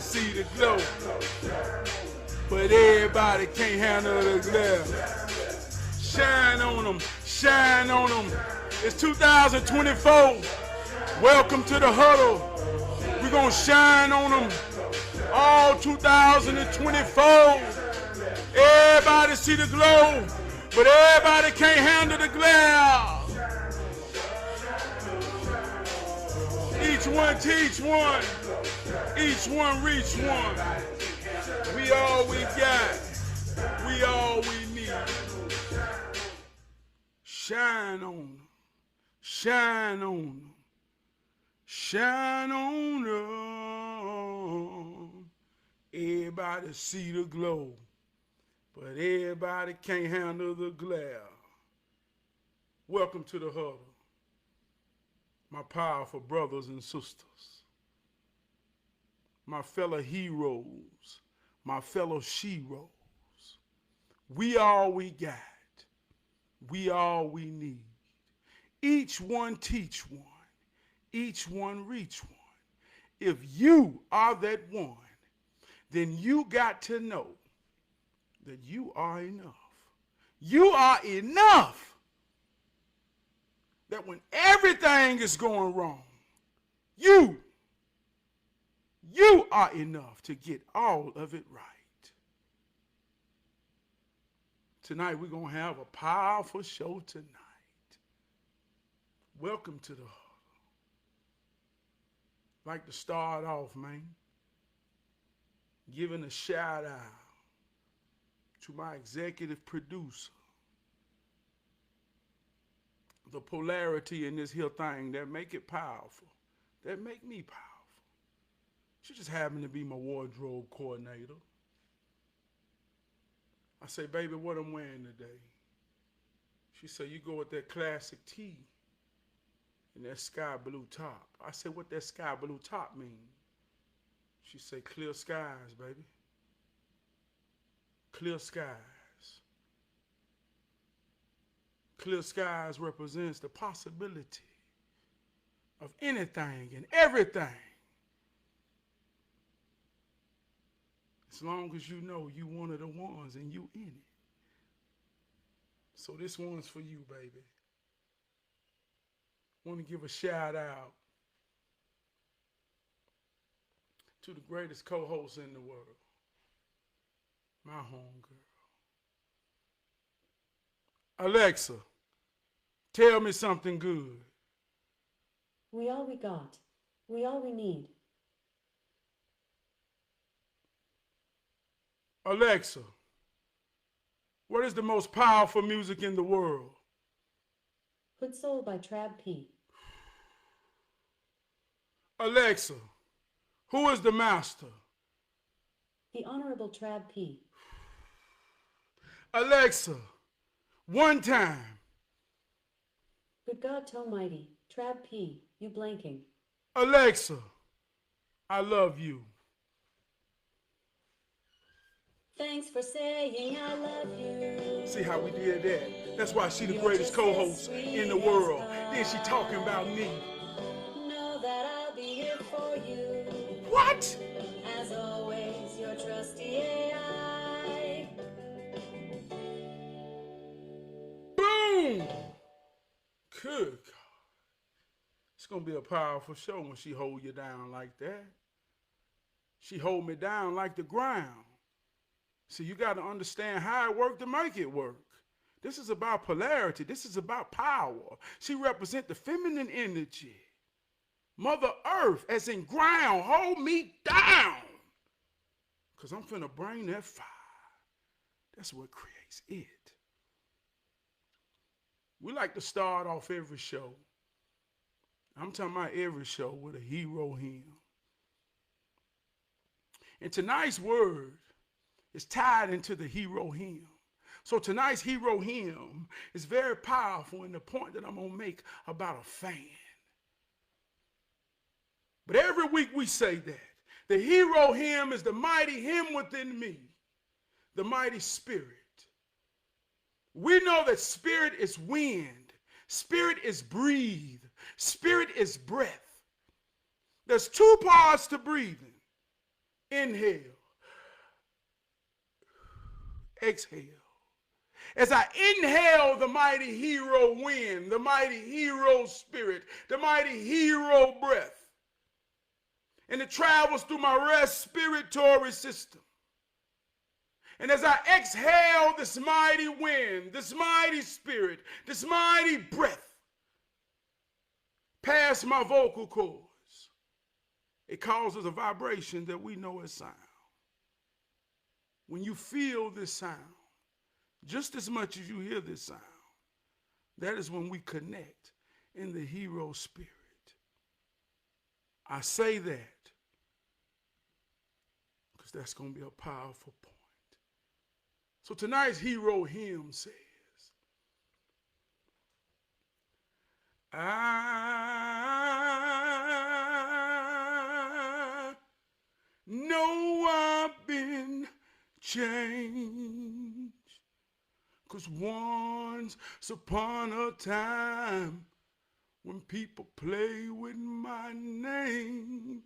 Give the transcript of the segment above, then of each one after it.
see the glow, but everybody can't handle the glare. Shine on them, shine on them. It's 2024. Welcome to the huddle. We're gonna shine on them all 2024. Everybody see the glow, but everybody can't handle the glare. Each one teach one, each one reach one. We all we got, we all we need. Shine on them, shine on them, shine on them. Everybody see the glow, but everybody can't handle the glare. Welcome to the huddle, my powerful brothers and sisters, my fellow heroes, my fellow sheroes. We all we got, we all we need. Each one teach one, each one reach one. If you are that one, then you got to know that you are enough. You are enough. That when everything is going wrong, you are enough to get all of it right. Tonight we're going to have a powerful show tonight. Welcome to the huddle. I'd like to start off, man, giving a shout out to my executive producer. The polarity in this here thing that make it powerful, that make me powerful. She just happened to be my wardrobe coordinator. I say, baby, what I'm wearing today? She said, you go with that classic tee and that sky blue top. I said, what that sky blue top mean? She said, clear skies, baby. Clear skies. Clear skies represents the possibility of anything and everything. As long as you know you one of the ones and you in it. So this one's for you, baby. Want to give a shout out to the greatest co-host in the world, my homegirl. Alexa, tell me something good. We all we got. We all we need. Alexa, what is the most powerful music in the world? Hood Soul by Trab P. Alexa, who is the master? The Honorable Trab P. Alexa, one time. Good God Almighty, Trab P, you blanking. Alexa, I love you. Thanks for saying I love you. See how we did that? That's why she the greatest co-host in the world. Then she talking about me. Know that I'll be here for you. What? As always, your trusty AI. Boom! Good God. It's going to be a powerful show when she hold you down like that. She hold me down like the ground. See, you got to understand how it worked to make it work. This is about polarity. This is about power. She represents the feminine energy. Mother Earth, as in ground, hold me down. Because I'm finna bring that fire. That's what creates it. We like to start off every show. I'm talking about every show with a hero hymn. And tonight's word is tied into the hero hymn. So tonight's hero hymn is very powerful in the point that I'm going to make about a fan. But every week we say that. The hero hymn is the mighty hymn within me, the mighty spirit. We know that spirit is wind, spirit is breathe, spirit is breath. There's two parts to breathing. Inhale. Exhale. As I inhale the mighty hero wind, the mighty hero spirit, the mighty hero breath, and it travels through my respiratory system. And as I exhale this mighty wind, this mighty spirit, this mighty breath, past my vocal cords, it causes a vibration that we know as sound. When you feel this sound, just as much as you hear this sound, that is when we connect in the hero spirit. I say that because that's going to be a powerful point. So tonight's hero hymn says, I know I've been changed, 'cause once upon a time, when people play with my name,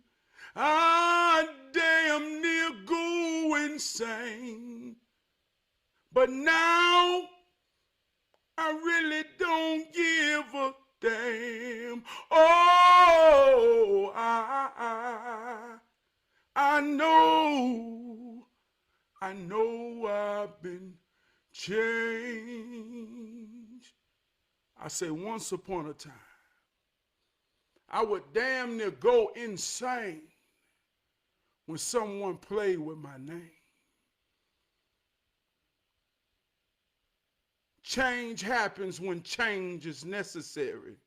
I damn near go insane. But now, I really don't give a damn. Oh, I know I've been changed. I say once upon a time, I would damn near go insane when someone played with my name. Change happens when change is necessary.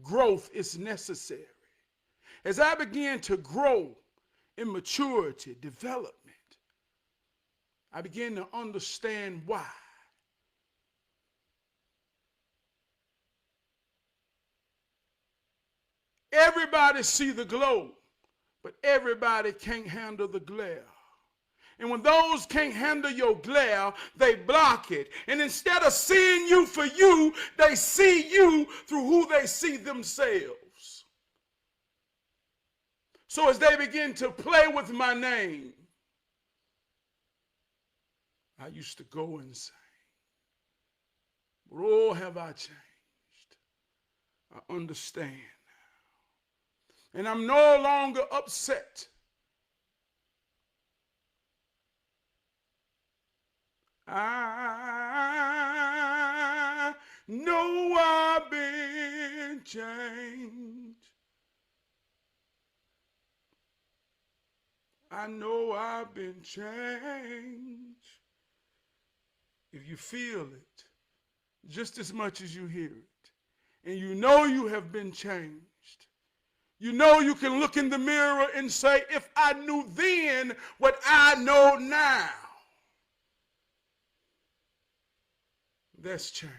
Growth is necessary. As I began to grow in maturity, development, I began to understand why. Everybody see the glow, but everybody can't handle the glare. And when those can't handle your glare, they block it. And instead of seeing you for you, they see you through who they see themselves. So as they begin to play with my name, I used to go insane. But oh, have I changed. I understand now. And I'm no longer upset. I know I've been changed. I know I've been changed. If you feel it just as much as you hear it, and you know you have been changed, you know you can look in the mirror and say, if I knew then what I know now. That's change.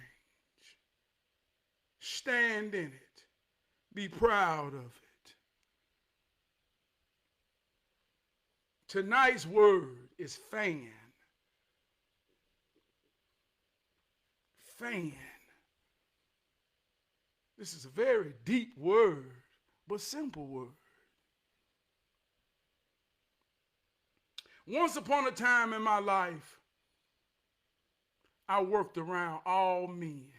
Stand in it. Be proud of it. Tonight's word is fan. Fan. This is a very deep word, but simple word. Once upon a time in my life, I worked around all men.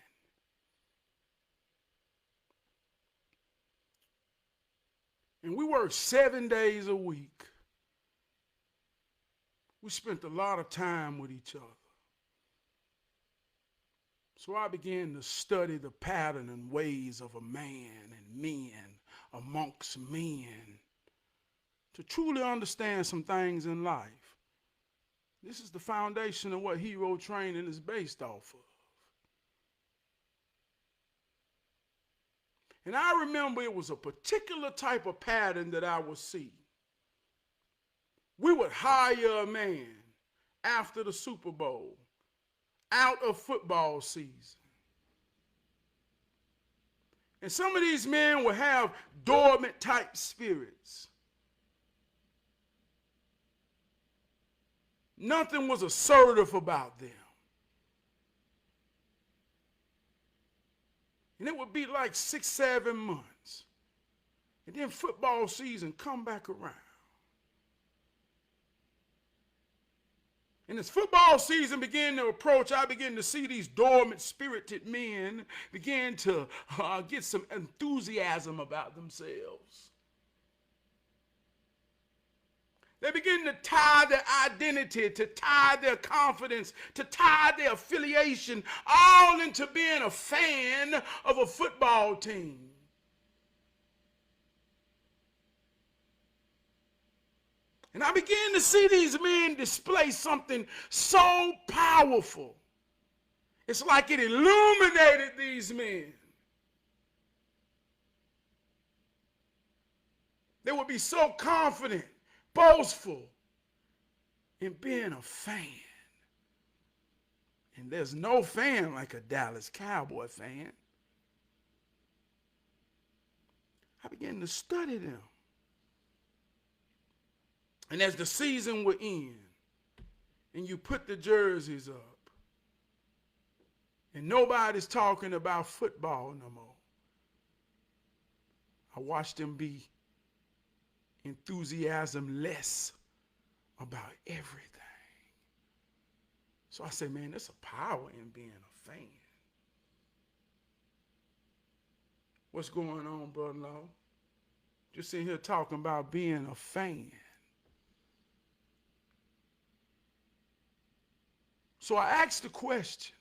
And we worked 7 days a week. We spent a lot of time with each other. So I began to study the pattern and ways of a man and men amongst men to truly understand some things in life. This is the foundation of what hero training is based off of. And I remember it was a particular type of pattern that I would see. We would hire a man after the Super Bowl, out of football season. And some of these men would have dormant type spirits. Nothing was assertive about them. And it would be like 6, 7 months. And then football season come back around. And as football season began to approach, I began to see these dormant, spirited men begin to get some enthusiasm about themselves. They begin to tie their identity, to tie their confidence, to tie their affiliation, all into being a fan of a football team. And I began to see these men display something so powerful. It's like it illuminated these men. They would be so confident, boastful in being a fan. And there's no fan like a Dallas Cowboy fan. I began to study them. And as the season would end, and you put the jerseys up, and nobody's talking about football no more, I watched them be enthusiasm-less about everything. So I say, man, there's a power in being a fan. What's going on, brother-in-law? Just sitting here talking about being a fan. So I asked the question,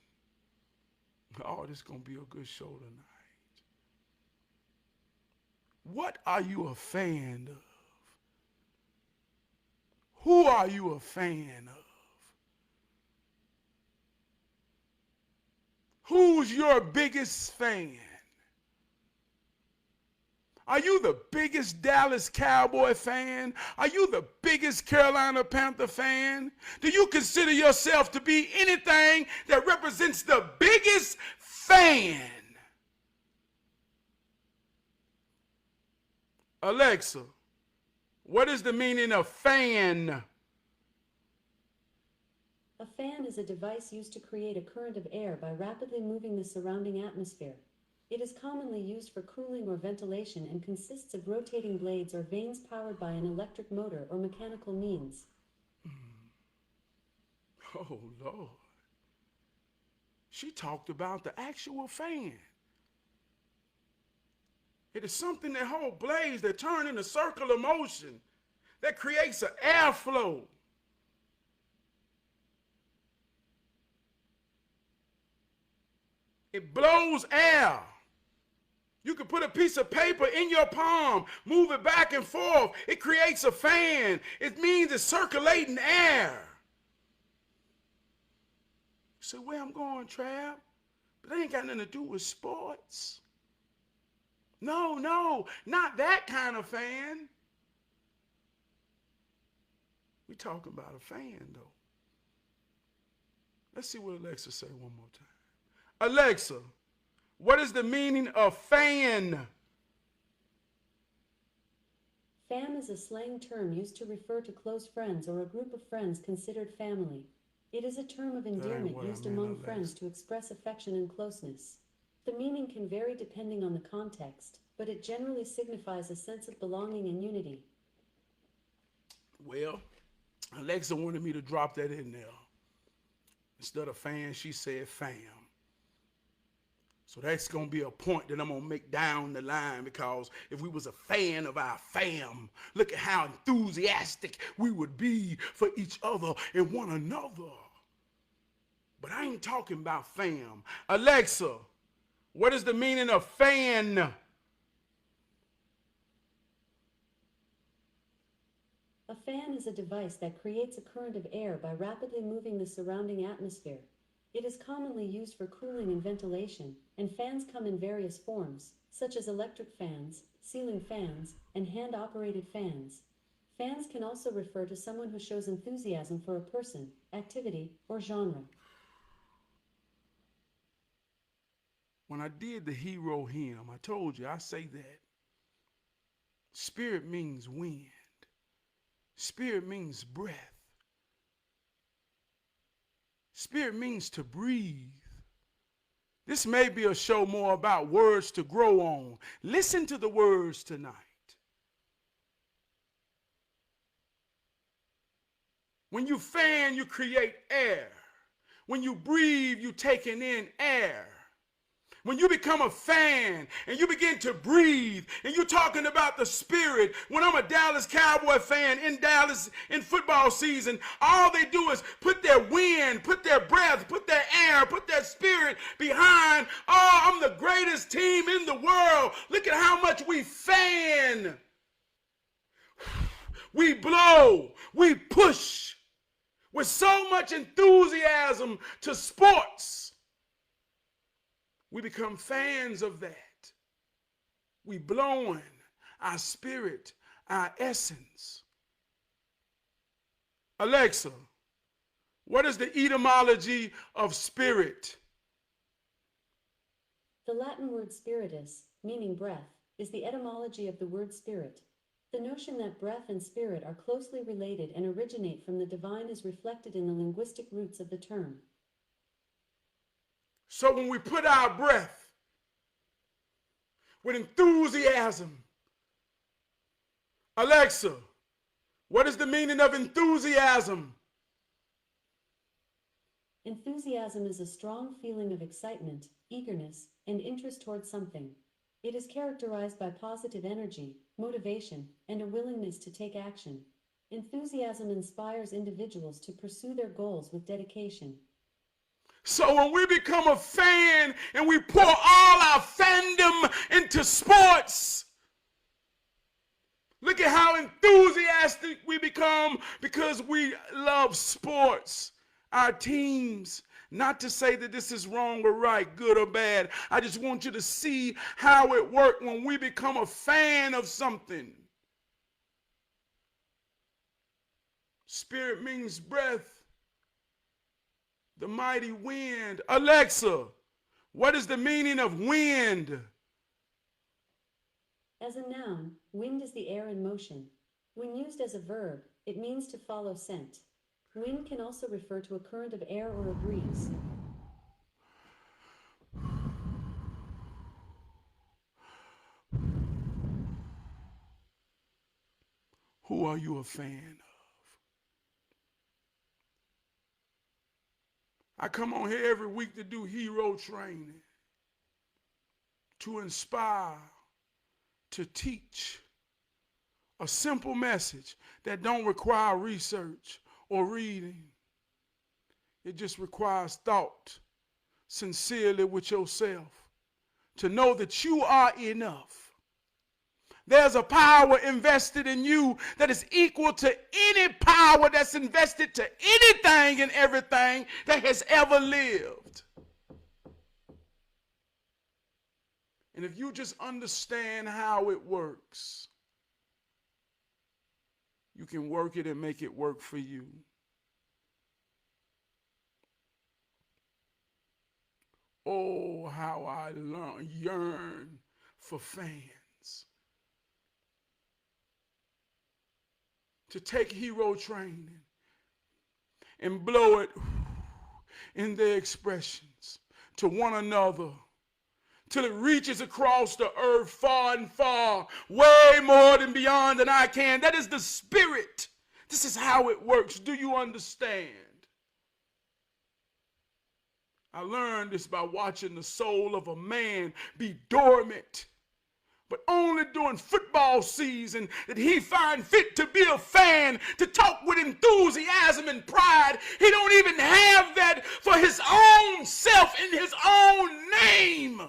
oh, this is going to be a good show tonight. What are you a fan of? Who are you a fan of? Who's your biggest fan? Are you the biggest Dallas Cowboy fan? Are you the biggest Carolina Panther fan? Do you consider yourself to be anything that represents the biggest fan? Alexa, what is the meaning of fan? A fan is a device used to create a current of air by rapidly moving the surrounding atmosphere. It is commonly used for cooling or ventilation and consists of rotating blades or vanes powered by an electric motor or mechanical means. Oh, Lord. She talked about the actual fan. It is something that holds blades that turn in a circle of motion that creates an airflow. It blows air. You can put a piece of paper in your palm, move it back and forth. It creates a fan. It means it's circulating air. You say, where I'm going, Trav? But that ain't got nothing to do with sports. No, not that kind of fan. We're talking about a fan, though. Let's see what Alexa say one more time. Alexa, what is the meaning of fan? Fam is a slang term used to refer to close friends or a group of friends considered family. It is a term of endearment used among friends to express affection and closeness. The meaning can vary depending on the context, but it generally signifies a sense of belonging and unity. Well, Alexa wanted me to drop that in there. Instead of fan, she said fam. So that's going to be a point that I'm going to make down the line, because if we was a fan of our fam, look at how enthusiastic we would be for each other and one another. But I ain't talking about fam. Alexa, what is the meaning of fan? A fan is a device that creates a current of air by rapidly moving the surrounding atmosphere. It is commonly used for cooling and ventilation, and fans come in various forms, such as electric fans, ceiling fans, and hand-operated fans. Fans can also refer to someone who shows enthusiasm for a person, activity, or genre. When I did the hero hymn, I told you, I say that spirit means wind. Spirit means breath. Spirit means to breathe. This may be a show more about words to grow on. Listen to the words tonight. When you fan, you create air. When you breathe, you taking in air. When you become a fan and you begin to breathe and you're talking about the spirit, when I'm a Dallas Cowboy fan in Dallas in football season, all they do is put their wind, put their breath, put their air, put their spirit behind, oh, I'm the greatest team in the world. Look at how much we fan. We blow, we push with so much enthusiasm to sports. We become fans of that. We blowing our spirit, our essence. Alexa, what is the etymology of spirit? The Latin word spiritus, meaning breath, is the etymology of the word spirit. The notion that breath and spirit are closely related and originate from the divine is reflected in the linguistic roots of the term. So when we put our breath with enthusiasm, Alexa, what is the meaning of enthusiasm? Enthusiasm is a strong feeling of excitement, eagerness, and interest towards something. It is characterized by positive energy, motivation, and a willingness to take action. Enthusiasm inspires individuals to pursue their goals with dedication. So when we become a fan and we pour all our fandom into sports, look at how enthusiastic we become because we love sports, our teams. Not to say that this is wrong or right, good or bad. I just want you to see how it works when we become a fan of something. Spirit means breath. The mighty wind. Alexa, what is the meaning of wind? As a noun, wind is the air in motion. When used as a verb, it means to follow scent. Wind can also refer to a current of air or a breeze. Who are you a fan of? I come on here every week to do hero training, to inspire, to teach a simple message that don't require research or reading. It just requires thought, sincerely with yourself, to know that you are enough. There's a power invested in you that is equal to any power that's invested to anything and everything that has ever lived. And if you just understand how it works, you can work it and make it work for you. Oh, how I yearn for fans. To take hero training and blow it in their expressions to one another till it reaches across the earth far and far, way more than beyond than I can. That is the spirit. This is how it works. Do you understand? I learned this by watching the soul of a man be dormant, but only during football season did he find fit to be a fan, to talk with enthusiasm and pride. He don't even have that for his own self in his own name.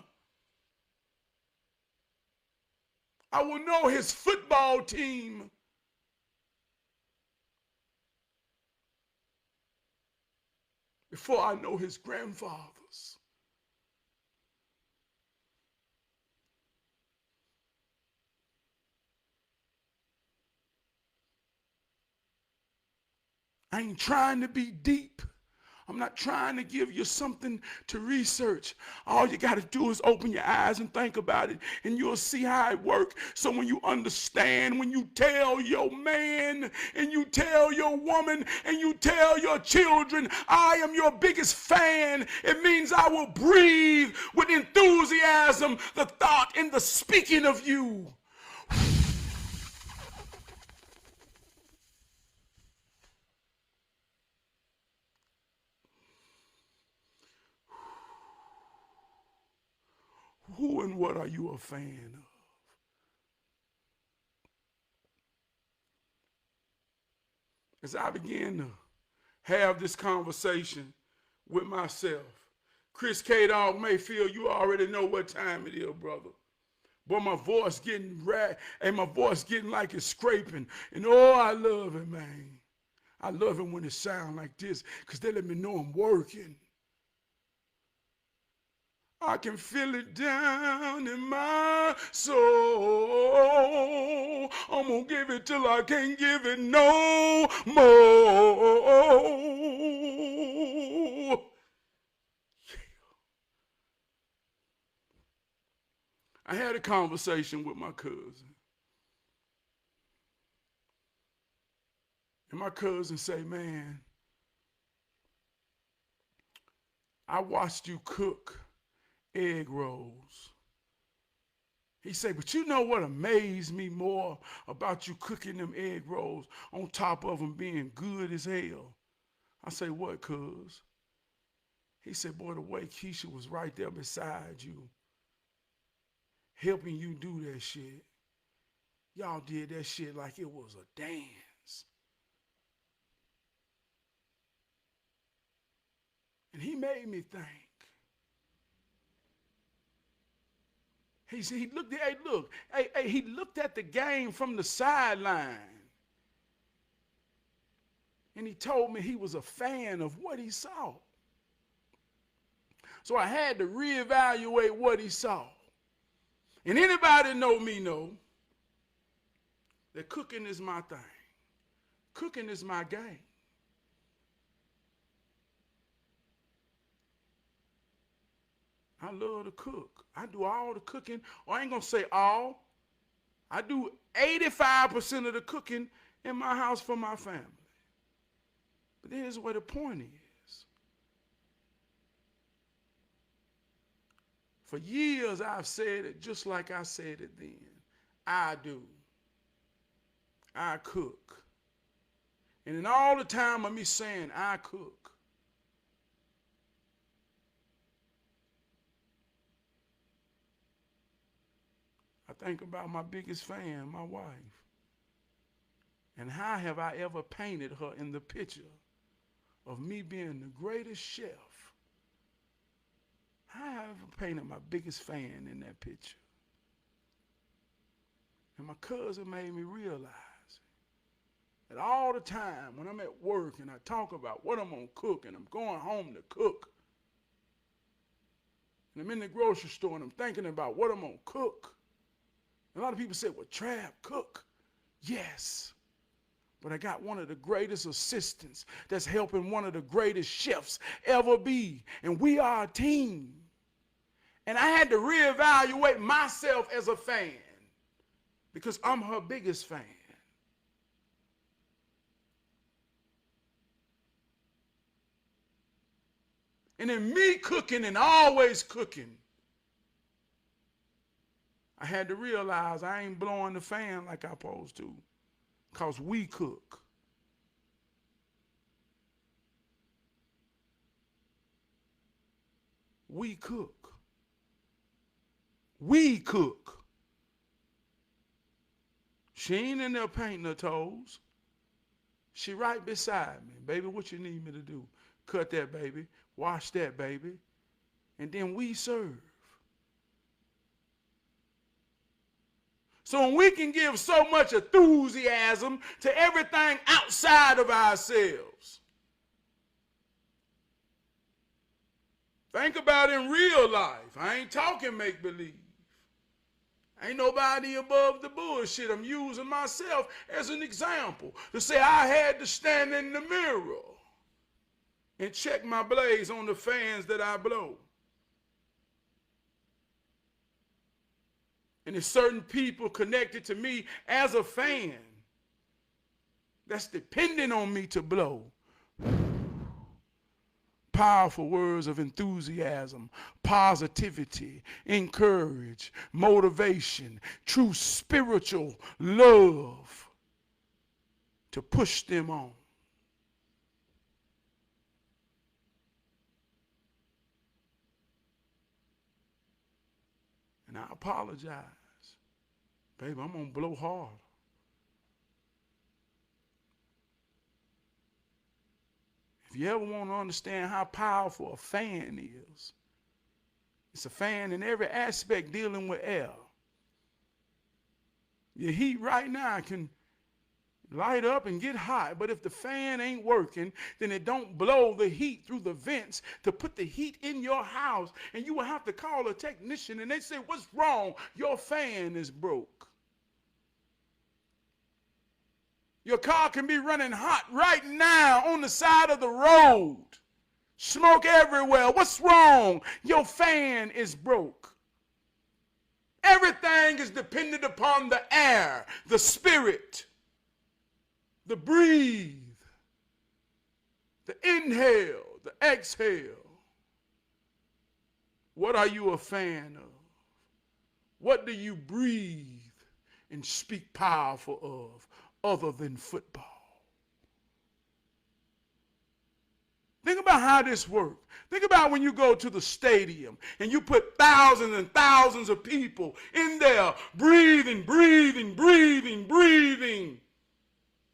I will know his football team before I know his grandfathers. I ain't trying to be deep. I'm not trying to give you something to research. All you got to do is open your eyes and think about it, and you'll see how it works. So when you understand, when you tell your man, and you tell your woman, and you tell your children, I am your biggest fan, it means I will breathe with enthusiasm the thought and the speaking of you. Who and what are you a fan of? As I begin to have this conversation with myself, Chris K. Dog Mayfield, you already know what time it is, brother. Boy, my voice getting and my voice getting like it's scraping. And oh, I love it, man. I love it when it sounds like this, because they let me know I'm working. I can feel it down in my soul. I'm gonna give it till I can't give it no more. I had a conversation with my cousin. And my cousin say, man, I watched you cook egg rolls. He said, but you know what amazed me more about you cooking them egg rolls on top of them being good as hell? I say, what, cuz? He said, boy, the way Keisha was right there beside you, helping you do that shit. Y'all did that shit like it was a dance. And he made me think. He looked at, hey, look, he looked at the game from the sideline. And he told me he was a fan of what he saw. So I had to reevaluate what he saw. And anybody know me know that cooking is my thing. Cooking is my game. I love to cook. I do all the cooking, or I ain't gonna say all. I do 85% of the cooking in my house for my family. But here's where the point is. For years I've said it just like I said it then. I do. I cook. And in all the time of me saying I cook, I think about my biggest fan, my wife. And how have I ever painted her in the picture of me being the greatest chef? How have I ever painted my biggest fan in that picture? And my cousin made me realize that all the time when I'm at work and I talk about what I'm going to cook and I'm going home to cook, and I'm in the grocery store and I'm thinking about what I'm going to cook, a lot of people say, well, Trav, cook. Yes. But I got one of the greatest assistants that's helping one of the greatest chefs ever be. And we are a team. And I had to reevaluate myself as a fan because I'm her biggest fan. And in me cooking and always cooking, I had to realize I ain't blowing the fan like I'm supposed to, because we cook. We cook. We cook. She ain't in there painting her toes. She right beside me. Baby, what you need me to do? Cut that, baby. Wash that, baby. And then we serve. So when we can give so much enthusiasm to everything outside of ourselves. Think about in real life. I ain't talking make-believe. Ain't nobody above the bullshit. I'm using myself as an example to say I had to stand in the mirror and check my blaze on the fans that I blow. And there's certain people connected to me as a fan that's depending on me to blow. Powerful words of enthusiasm, positivity, encourage, motivation, true spiritual love to push them on. And I apologize. Baby, I'm going to blow hard. If you ever want to understand how powerful a fan is, it's a fan in every aspect dealing with air. Your heat right now can light up and get hot, but if the fan ain't working, then it don't blow the heat through the vents to put the heat in your house, and you will have to call a technician, and they say, what's wrong? Your fan is broke. Your car can be running hot right now on the side of the road. Smoke everywhere. What's wrong? Your fan is broke. Everything is dependent upon the air, the spirit, the breathe, the inhale, the exhale. What are you a fan of? What do you breathe and speak powerful of other than football? Think about how this works. Think about when you go to the stadium and you put thousands and thousands of people in there breathing, breathing, breathing, breathing.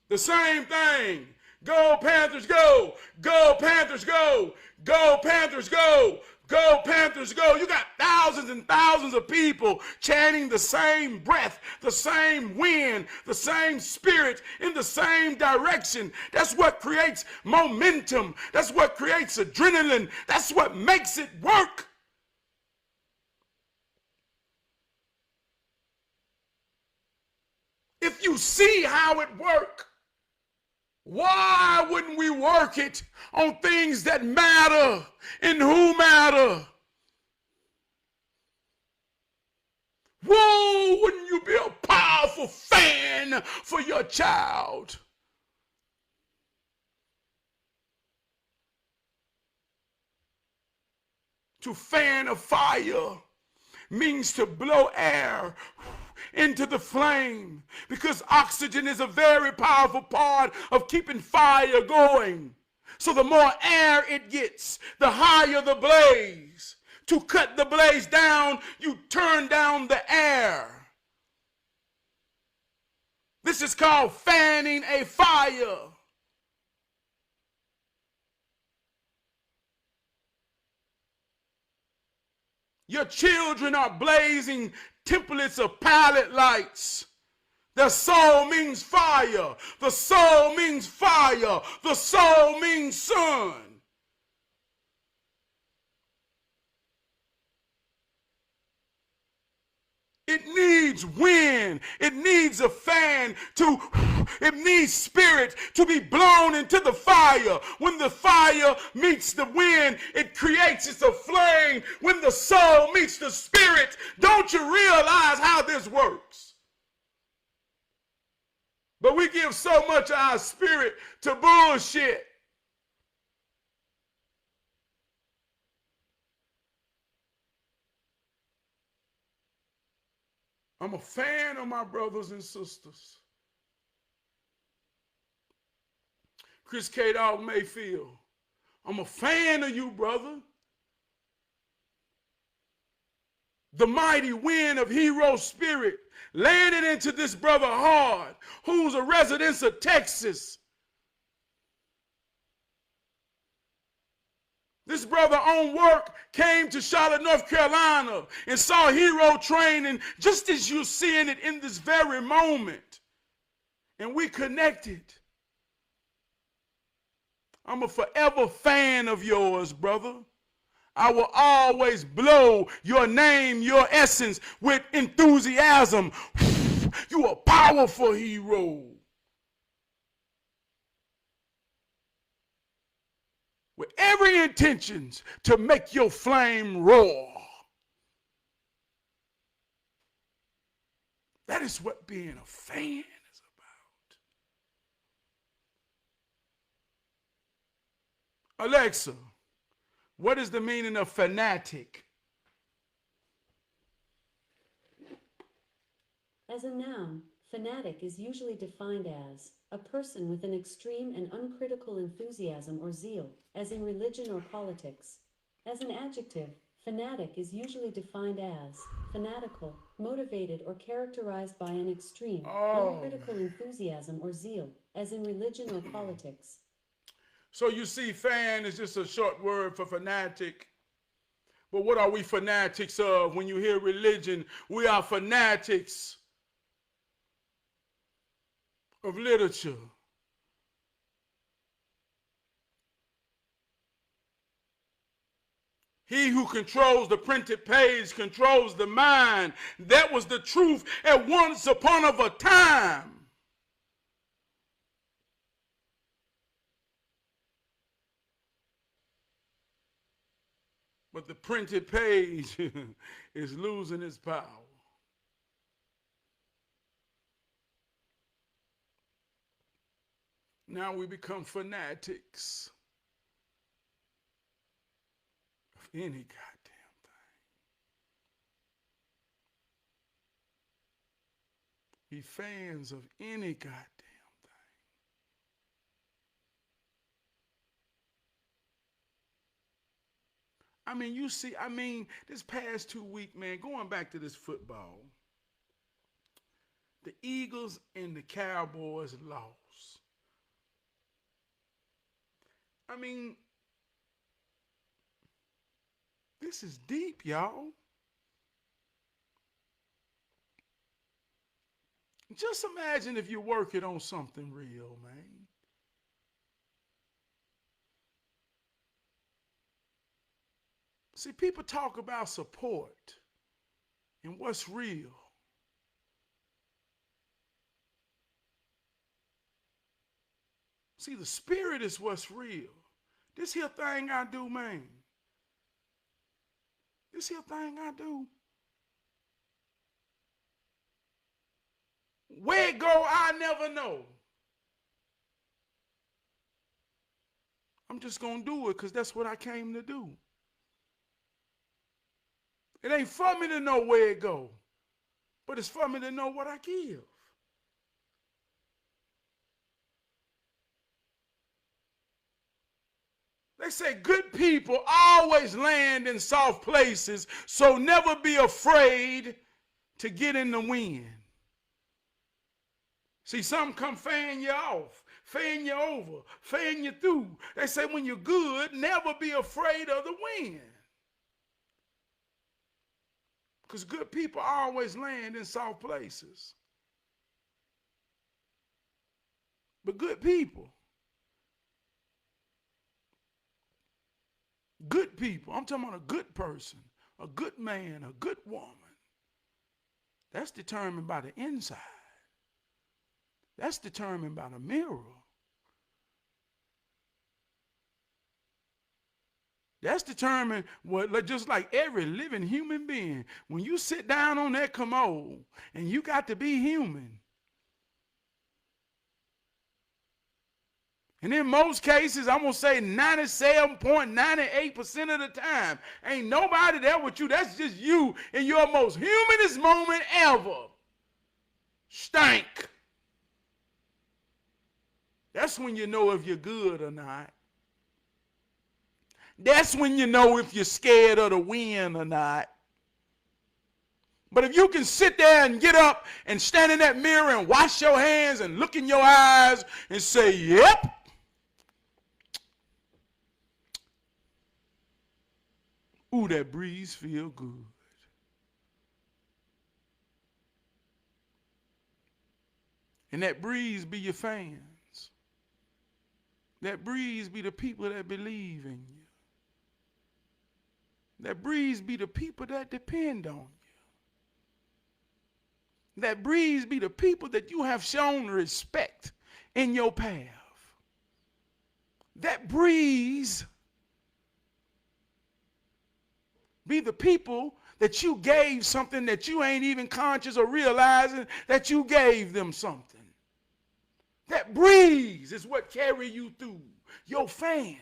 The same thing. Go Panthers, go. Go Panthers, go. Go Panthers, go. Go Panthers, go. You got thousands and thousands of people chanting the same breath, the same wind, the same spirit in the same direction. That's what creates momentum. That's what creates adrenaline. That's what makes it work. If you see how it works, why wouldn't we work it on things that matter and who matter? Whoa, wouldn't you be a powerful fan for your child? To fan a fire means to blow air into the flame, because oxygen is a very powerful part of keeping fire going. So the more air it gets, the higher the blaze. To cut the blaze down, you turn down the air. This is called fanning a fire. Your children are blazing templates of pilot lights. The soul means fire. The soul means fire. The soul means sun. It needs wind. It needs a fan to, it needs spirit to be blown into the fire. When the fire meets the wind, it creates, it's a flame. When the soul meets the spirit, don't you realize how this works? But we give so much of our spirit to bullshit. I'm a fan of my brothers and sisters. Chris K. Dog Mayfield, I'm a fan of you, brother. The mighty wind of hero spirit landed into this brother hard, who's a resident of Texas. This brother on work came to Charlotte, North Carolina and saw hero training just as you're seeing it in this very moment. And we connected. I'm a forever fan of yours, brother. I will always blow your name, your essence with enthusiasm. You a powerful hero. With every intention to make your flame roar. That is what being a fan is about. Alexa, what is the meaning of fanatic? As a noun, fanatic is usually defined as a person with an extreme and uncritical enthusiasm or zeal, as in religion or politics. As an adjective, Fanatic is usually defined as fanatical, motivated, or characterized by an extreme, Oh, uncritical enthusiasm or zeal, as in religion or politics. so you see, fan is just a short word for fanatic. But what are we fanatics of? When you hear religion, we are fanatics of literature. He who controls the printed page controls the mind. That was the truth at once upon of a time. But the printed page is losing its power. Now we become fanatics of any goddamn thing. Be fans of any goddamn thing. I mean, you see, this past 2 week, man, going back to this football, the Eagles and the Cowboys lost. I mean, this is deep, y'all. Just imagine if you're working on something real, man. See, people talk about support and what's real. See, the spirit is what's real. This here thing I do, man. This here thing I do. Where it go, I never know. I'm just going to do it because that's what I came to do. It ain't for me to know where it go, but it's for me to know what I give. They say good people always land in soft places, so never be afraid to get in the wind. See, some come fan you off, fan you over, fan you through. They say when you're good, never be afraid of the wind. Because good people always land in soft places. But good people, I'm talking about a good person, a good man, a good woman. That's determined by the inside. That's determined by the mirror. That's determined, just like every living human being. When you sit down on that commode and you got to be human, and in most cases, I'm going to say 97.98% of the time, ain't nobody there with you. That's just you in your most humanest moment ever. Stank. That's when you know if you're good or not. That's when you know if you're scared of the wind or not. But if you can sit there and get up and stand in that mirror and wash your hands and look in your eyes and say, yep. Ooh, that breeze feel good. And that breeze be your fans. That breeze be the people that believe in you. That breeze be the people that depend on you. That breeze be the people that you have shown respect in your path. That breeze be the people that you gave something that you ain't even conscious or realizing that you gave them something. That breeze is what carry you through. Your fans.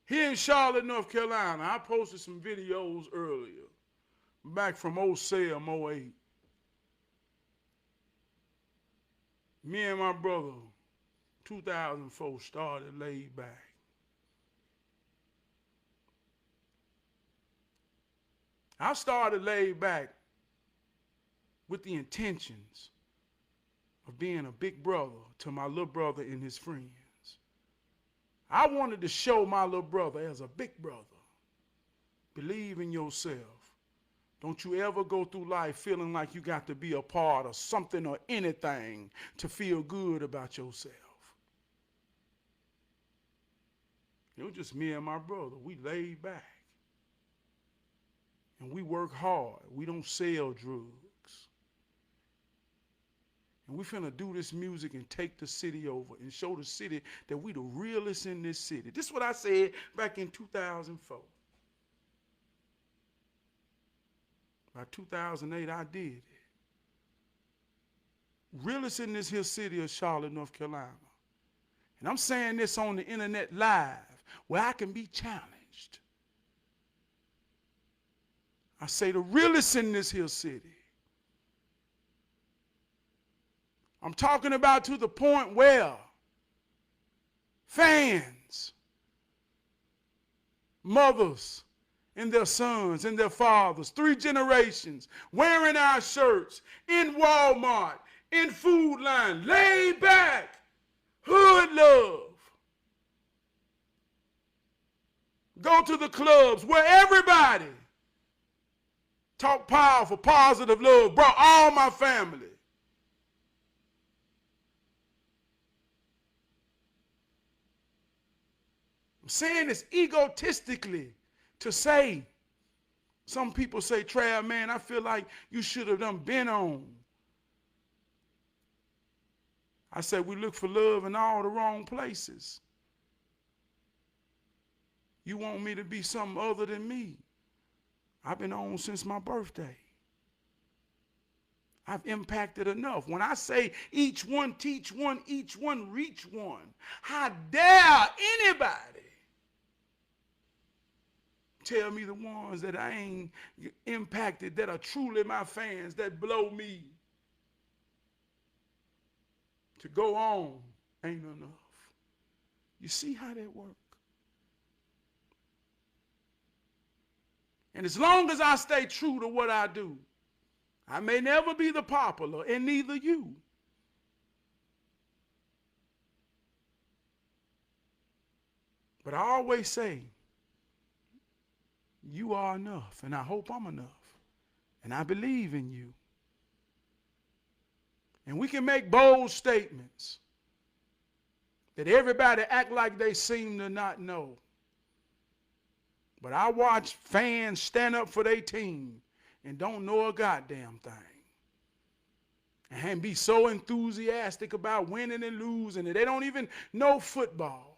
Here in Charlotte, North Carolina, I posted some videos earlier, back from 07, 08. Me and my brother 2004 started laid back. I started laid back with the intentions of being a big brother to my little brother and his friends. I wanted to show my little brother as a big brother, believe in yourself. Don't you ever go through life feeling like you got to be a part of something or anything to feel good about yourself. It was just me and my brother. We laid back. And we work hard. We don't sell drugs. And we finna do this music and take the city over and show the city that we the realest in this city. This is what I said back in 2004. By 2008, I did it. Realest in this here city of Charlotte, North Carolina. And I'm saying this on the internet live where I can be challenged. I say the realest in this here city. I'm talking about to the point where fans, mothers, and their sons and their fathers, 3 generations, wearing our shirts in Walmart, in Food Line, laid back, hood love. Go to the clubs where everybody talk powerful, positive love, brought all my family. I'm saying this egotistically to say, some people say, Trav, man, I feel like you should have done been on. I said, we look for love in all the wrong places. You want me to be something other than me. I've been on since my birthday. I've impacted enough. When I say each one teach one, each one reach one, how dare anybody tell me the ones that I ain't impacted, that are truly my fans, that blow me to go on, ain't enough. You see how that works? And as long as I stay true to what I do, I may never be the popular, and neither you. But I always say, you are enough, and I hope I'm enough, and I believe in you. And we can make bold statements that everybody act like they seem to not know. But I watch fans stand up for their team and don't know a goddamn thing. And be so enthusiastic about winning and losing that they don't even know football.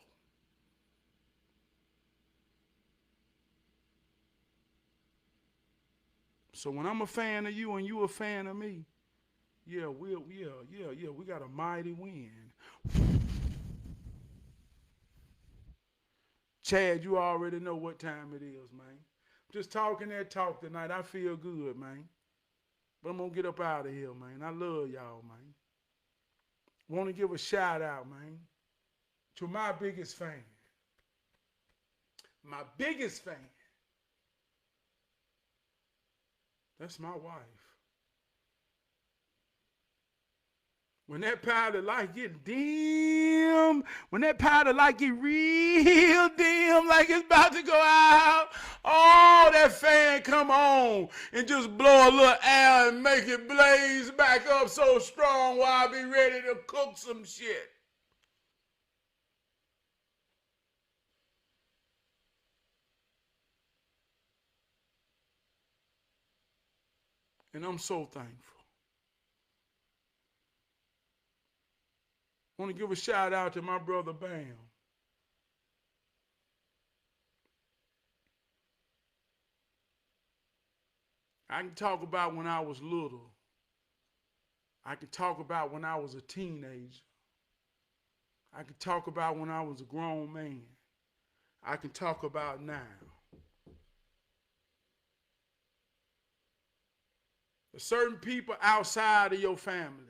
So when I'm a fan of you and you a fan of me, we got a mighty win. Chad, you already know what time it is, man. Just talking that talk tonight, I feel good, man. But I'm going to get up out of here, man. I love y'all, man. Want to give a shout out, man, to my biggest fan. My biggest fan. That's my wife. When that powder light get dim, when that powder light get real dim, like it's about to go out, oh, that fan come on and just blow a little air and make it blaze back up so strong while I be ready to cook some shit. And I'm so thankful. I want to give a shout out to my brother Bam. I can talk about when I was little. I can talk about when I was a teenager. I can talk about when I was a grown man. I can talk about now. There's certain people outside of your family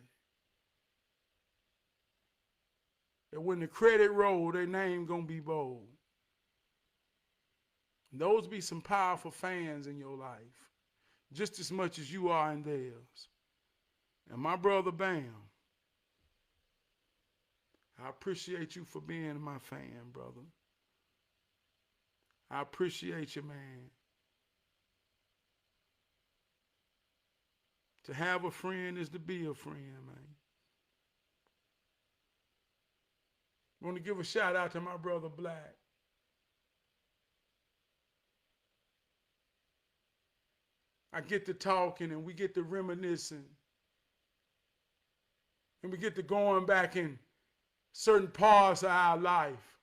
that when the credit roll, their name gonna be bold. And those be some powerful fans in your life, just as much as you are in theirs. And my brother Bam, I appreciate you for being my fan, brother. I appreciate you, man. To have a friend is to be a friend, man. I want to give a shout out to my brother Black. I get to talking and we get to reminiscing. And we get to going back in certain parts of our life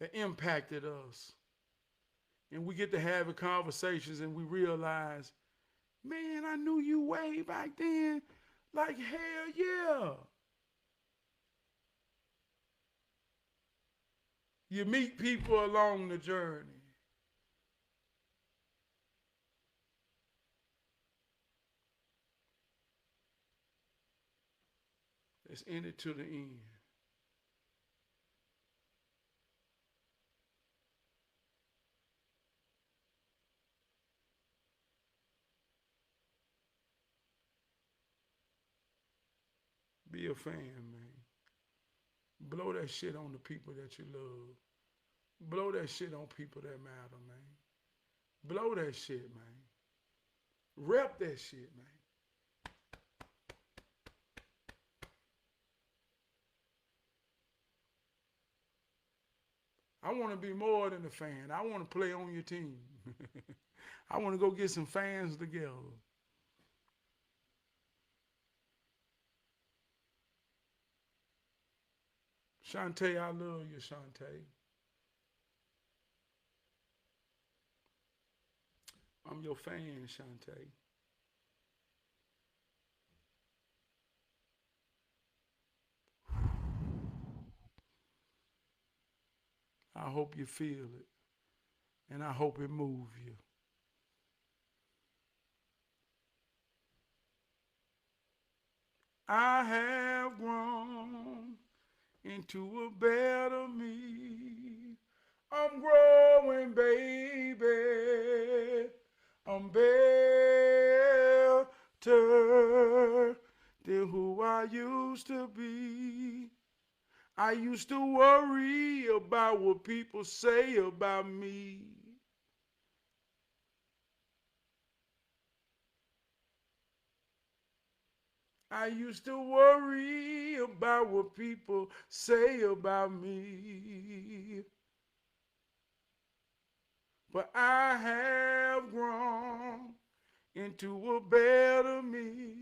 that impacted us. And we get to have conversations and we realize, man, I knew you way back then. Like, hell yeah. You meet people along the journey. It's in it to the end. Be a fan, man. Blow that shit on the people that you love. Blow that shit on people that matter, man. Blow that shit, man. Rep that shit, man. I want to be more than a fan. I want to play on your team. I want to go get some fans together. Shantae, I love you, Shantae. I'm your fan, Shantae. I hope you feel it, and I hope it moves you. I have grown into a better me. I'm growing, baby. I'm better than who I used to be. I used to worry about what people say about me. I used to worry about what people say about me. But I have grown into a better me.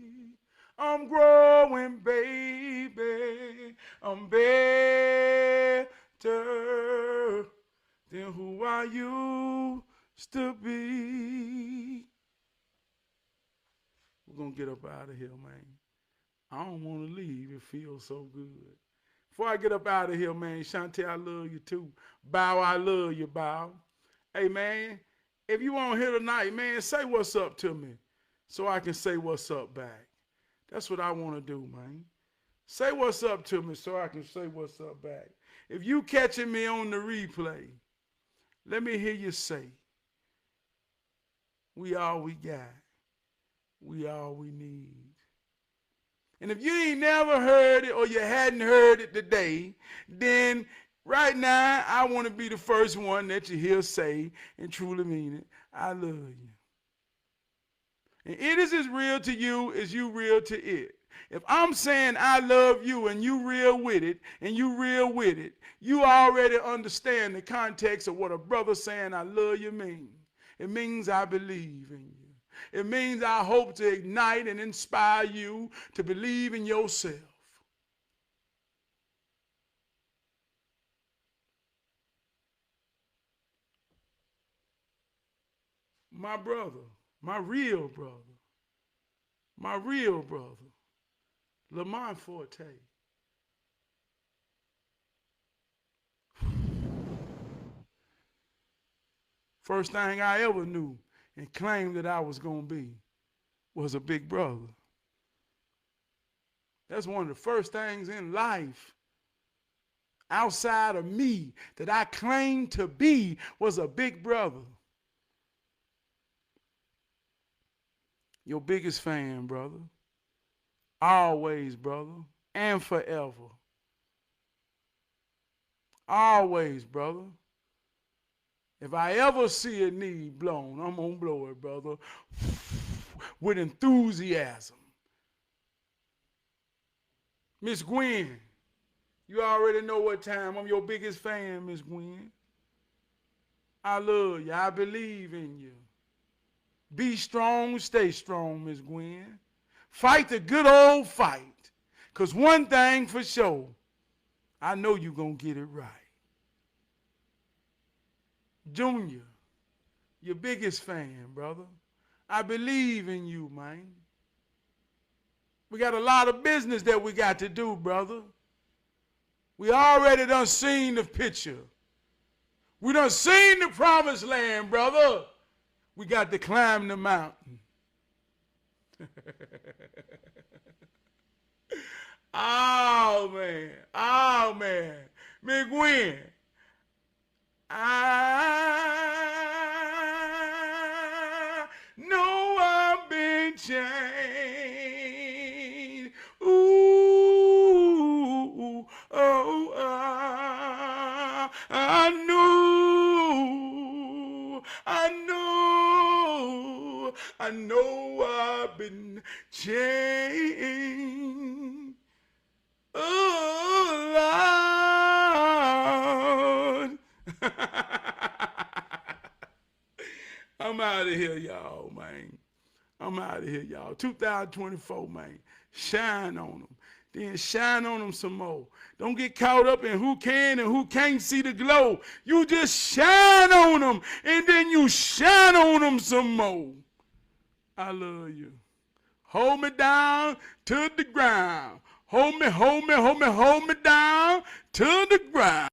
I'm growing, baby. I'm better than who I used to be. We're going to get up out of here, man. I don't want to leave. It feels so good. Before I get up out of here, man, Shantae, I love you too. Bow, I love you, Bow. Hey, man, if you on here tonight, man, say what's up to me so I can say what's up back. That's what I want to do, man. Say what's up to me so I can say what's up back. If you catching me on the replay, let me hear you say, we all we got. We all we need. And if you ain't never heard it or you hadn't heard it today, then right now I want to be the first one that you hear say and truly mean it. I love you. And it is as real to you as you real to it. If I'm saying I love you and you real with it, and you real with it, you already understand the context of what a brother saying I love you means. It means I believe in you. It means I hope to ignite and inspire you to believe in yourself. My brother, my real brother, Lamont Forte. First thing I ever knew and claimed that I was going to be was a big brother. That's one of the first things in life outside of me that I claimed to be was a big brother. Your biggest fan, brother. Always, brother. And forever. Always, brother. If I ever see a knee blown, I'm going to blow it, brother, with enthusiasm. Miss Gwen, you already know what time. I'm your biggest fan, Miss Gwen. I love you. I believe in you. Be strong, stay strong, Miss Gwen. Fight the good old fight. Because one thing for sure, I know you're going to get it right. Junior, your biggest fan, brother. I believe in you, man. We got a lot of business that we got to do, brother. We already done seen the picture. We done seen the promised land, brother. We got to climb the mountain. Oh, man. Oh, man. Miss Gwen, I know I've been changed. Ooh, oh, I know I've been changed. Oh, Lord. I'm out of here, y'all, man. I'm out of here, y'all. 2024, man. Shine on them. Then shine on them some more. Don't get caught up in who can and who can't see the glow. You just shine on them, and then you shine on them some more. I love you. Hold me down to the ground. Hold me down to the ground.